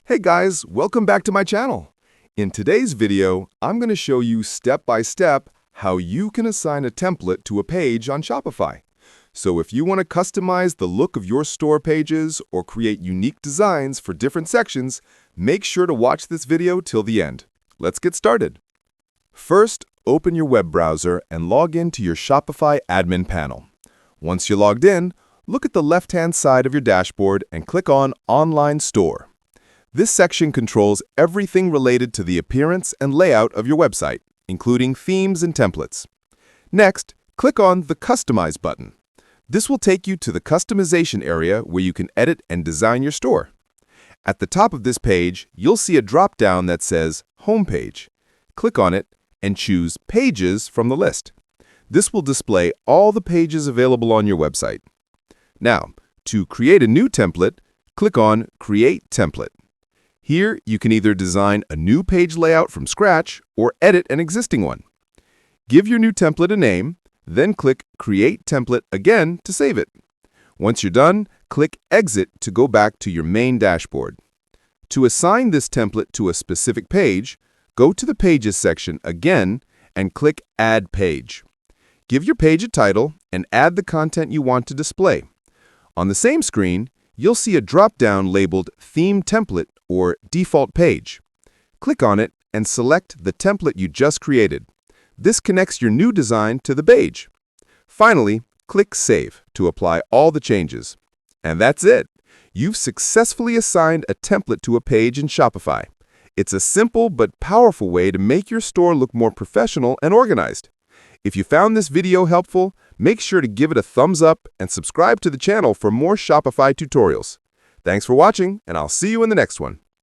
Hey guys, welcome back to my channel. In today's video, I'm going to show you step by step how you can assign a template to a page on Shopify. So if you want to customize the look of your store pages or create unique designs for different sections, make sure to watch this video till the end. Let's get started. First, open your web browser and log into your Shopify admin panel. Once you're logged in, look at the left-hand side of your dashboard and click on Online Store. This section controls everything related to the appearance and layout of your website, including themes and templates. Next, click on the Customize button. This will take you to the customization area where you can edit and design your store. At the top of this page, you'll see a drop-down that says Homepage. Click on it and choose Pages from the list. This will display all the pages available on your website. Now, to create a new template, click on Create Template. Here, you can either design a new page layout from scratch or edit an existing one. Give your new template a name, then click Create Template again to save it. Once you're done, click Exit to go back to your main dashboard. To assign this template to a specific page, go to the Pages section again and click Add Page. Give your page a title and add the content you want to display. On the same screen, you'll see a drop-down labeled Theme Template or Default Page. Click on it and select the template you just created. This connects your new design to the page. Finally, click Save to apply all the changes. And that's it! You've successfully assigned a template to a page in Shopify. It's a simple but powerful way to make your store look more professional and organized. If you found this video helpful, make sure to give it a thumbs up and subscribe to the channel for more Shopify tutorials. Thanks for watching, and I'll see you in the next one.